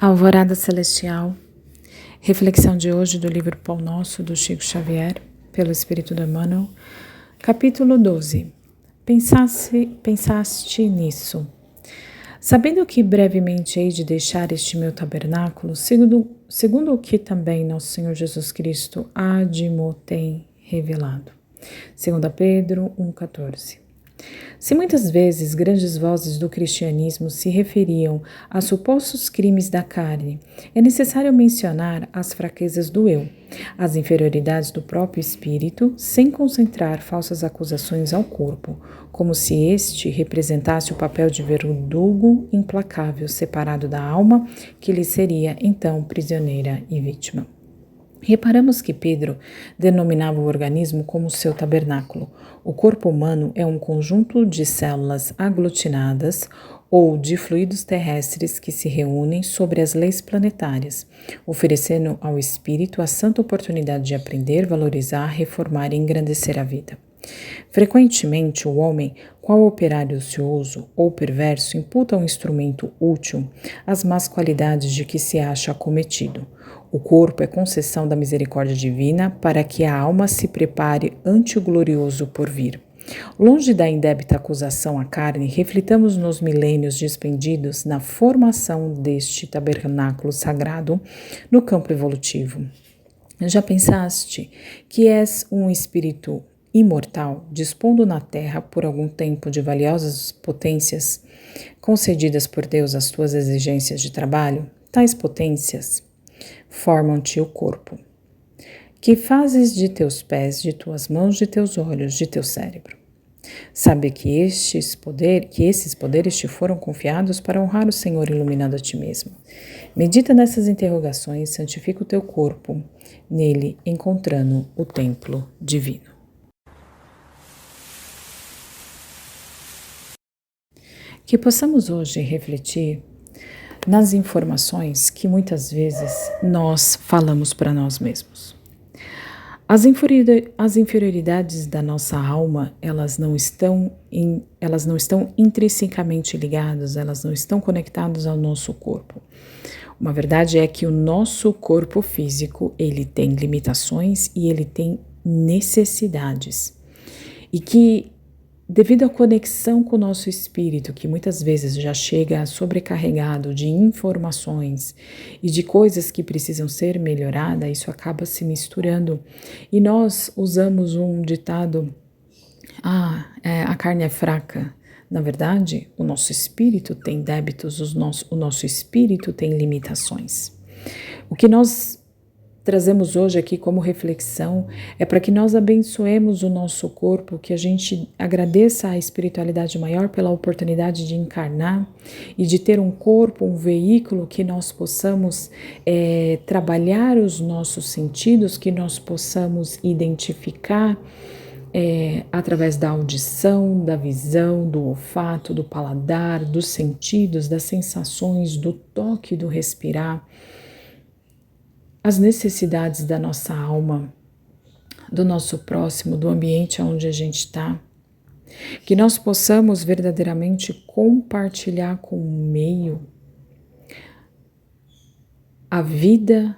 Alvorada Celestial, reflexão de hoje do livro Pão Nosso, do Chico Xavier, pelo Espírito de Emmanuel, capítulo 12. Pensaste nisso. Sabendo que brevemente hei de deixar este meu tabernáculo, segundo o que também nosso Senhor Jesus Cristo há de mo tem revelado. 2 Pedro 1,14. Se muitas vezes grandes vozes do cristianismo se referiam a supostos crimes da carne, é necessário mencionar as fraquezas do eu, as inferioridades do próprio espírito, sem concentrar falsas acusações ao corpo, como se este representasse o papel de verdugo implacável separado da alma, que lhe seria então prisioneira e vítima. Reparamos que Pedro denominava o organismo como seu tabernáculo. O corpo humano é um conjunto de células aglutinadas ou de fluidos terrestres que se reúnem sobre as leis planetárias, oferecendo ao espírito a santa oportunidade de aprender, valorizar, reformar e engrandecer a vida. Frequentemente, o homem, qual operário ocioso ou perverso, imputa ao instrumento útil as más qualidades de que se acha acometido. O corpo é concessão da misericórdia divina para que a alma se prepare ante o glorioso porvir. Longe da indébita acusação à carne, reflitamos nos milênios despendidos na formação deste tabernáculo sagrado no campo evolutivo. Já pensaste que és um espírito imortal, dispondo na terra por algum tempo de valiosas potências concedidas por Deus às tuas exigências de trabalho? Tais potências formam-te o corpo. Que fazes de teus pés, de tuas mãos, de teus olhos, de teu cérebro? Sabe que esses poderes te foram confiados para honrar o Senhor iluminando a ti mesmo. Medita nessas interrogações, santifica o teu corpo, nele encontrando o templo divino. Que possamos hoje refletir nas informações que muitas vezes nós falamos para nós mesmos. As inferioridades da nossa alma, elas não estão intrinsecamente ligadas, elas não estão conectadas ao nosso corpo. Uma verdade é que o nosso corpo físico, ele tem limitações e ele tem necessidades. E que devido à conexão com o nosso espírito, que muitas vezes já chega sobrecarregado de informações e de coisas que precisam ser melhoradas, isso acaba se misturando. E nós usamos um ditado, a carne é fraca. Na verdade, o nosso espírito tem débitos, o nosso espírito tem limitações. O que nós trazemos hoje aqui como reflexão é para que nós abençoemos o nosso corpo, que a gente agradeça à espiritualidade maior pela oportunidade de encarnar e de ter um corpo, um veículo que nós possamos trabalhar os nossos sentidos, que nós possamos identificar através da audição, da visão, do olfato, do paladar, dos sentidos, das sensações, do toque, do respirar, as necessidades da nossa alma, do nosso próximo, do ambiente onde a gente está, que nós possamos verdadeiramente compartilhar com o meio a vida,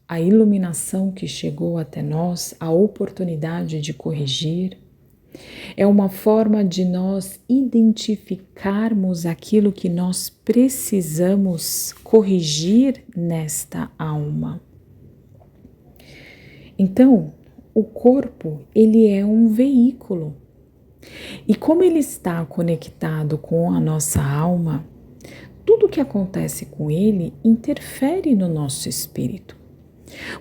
a iluminação que chegou até nós, a oportunidade de corrigir. É uma forma de nós identificarmos aquilo que nós precisamos corrigir nesta alma. Então, o corpo, ele é um veículo. E como ele está conectado com a nossa alma, tudo que acontece com ele interfere no nosso espírito.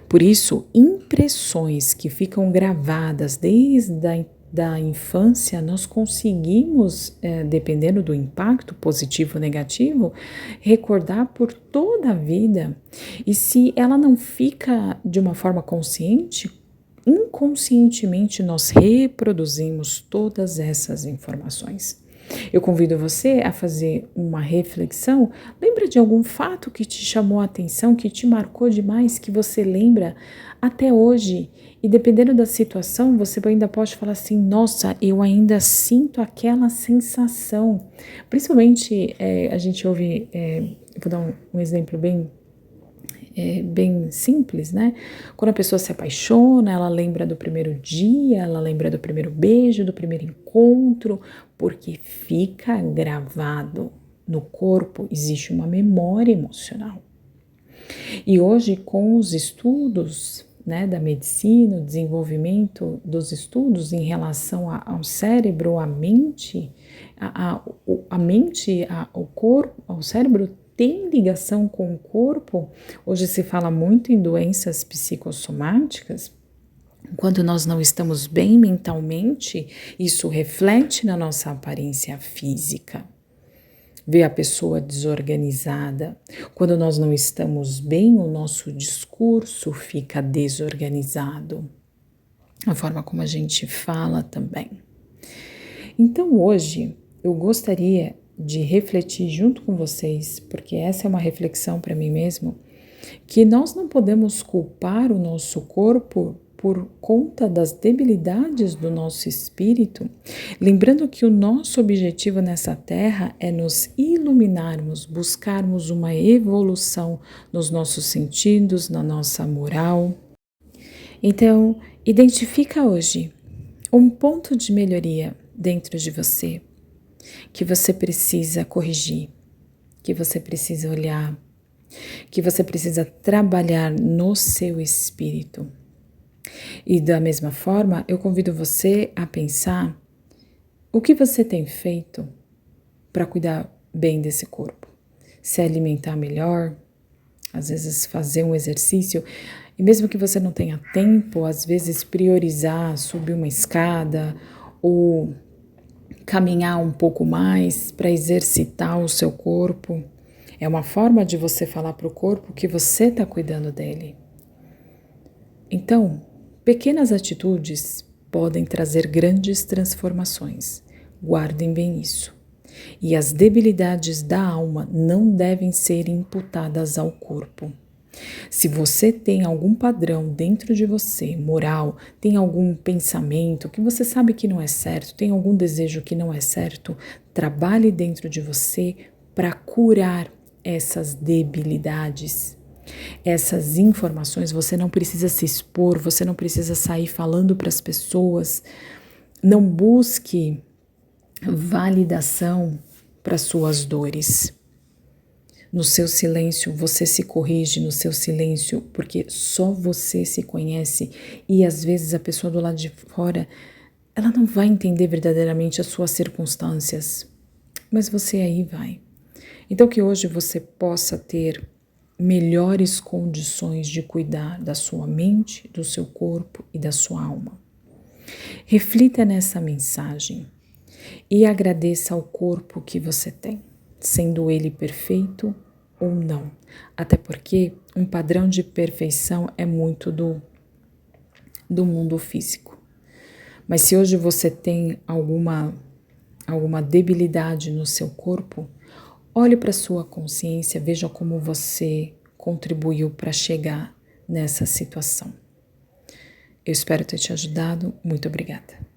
Por isso, impressões que ficam gravadas desde da infância, nós conseguimos, dependendo do impacto positivo ou negativo, recordar por toda a vida. E se ela não fica de uma forma consciente, inconscientemente nós reproduzimos todas essas informações. Eu convido você a fazer uma reflexão. Lembra de algum fato que te chamou a atenção, que te marcou demais, que você lembra até hoje? E dependendo da situação, você ainda pode falar assim: nossa, eu ainda sinto aquela sensação. Principalmente, a gente ouve, vou dar um exemplo bem simples, né? Quando a pessoa se apaixona, ela lembra do primeiro dia, ela lembra do primeiro beijo, do primeiro encontro, porque fica gravado no corpo, existe uma memória emocional. E hoje, com os estudos, né, da medicina, o desenvolvimento dos estudos em relação ao cérebro, à mente, o corpo, o cérebro tem ligação com o corpo. Hoje se fala muito em doenças psicossomáticas. Quando nós não estamos bem mentalmente, isso reflete na nossa aparência física. Vê a pessoa desorganizada. Quando nós não estamos bem, o nosso discurso fica desorganizado. A forma como a gente fala também. Então hoje eu gostaria de refletir junto com vocês, porque essa é uma reflexão para mim mesmo, que nós não podemos culpar o nosso corpo por conta das debilidades do nosso espírito, lembrando que o nosso objetivo nessa terra é nos iluminarmos, buscarmos uma evolução nos nossos sentidos, na nossa moral. Então, identifica hoje um ponto de melhoria dentro de você, que você precisa corrigir, que você precisa olhar, que você precisa trabalhar no seu espírito. E da mesma forma, eu convido você a pensar o que você tem feito para cuidar bem desse corpo. Se alimentar melhor, às vezes fazer um exercício, e mesmo que você não tenha tempo, às vezes priorizar subir uma escada ou caminhar um pouco mais para exercitar o seu corpo. É uma forma de você falar para o corpo que você está cuidando dele. Então, pequenas atitudes podem trazer grandes transformações. Guardem bem isso. E as debilidades da alma não devem ser imputadas ao corpo. Se você tem algum padrão dentro de você, moral, tem algum pensamento que você sabe que não é certo, tem algum desejo que não é certo, trabalhe dentro de você para curar essas debilidades. Essas informações você não precisa se expor, você não precisa sair falando para as pessoas. Não busque validação para suas dores. No seu silêncio, você se corrige no seu silêncio, porque só você se conhece e às vezes a pessoa do lado de fora, ela não vai entender verdadeiramente as suas circunstâncias, mas você aí vai. Então que hoje você possa ter melhores condições de cuidar da sua mente, do seu corpo e da sua alma. Reflita nessa mensagem e agradeça ao corpo que você tem, sendo ele perfeito ou não. Até porque um padrão de perfeição é muito do mundo físico. Mas se hoje você tem alguma debilidade no seu corpo, olhe para a sua consciência, veja como você contribuiu para chegar nessa situação. Eu espero ter te ajudado. Muito obrigada.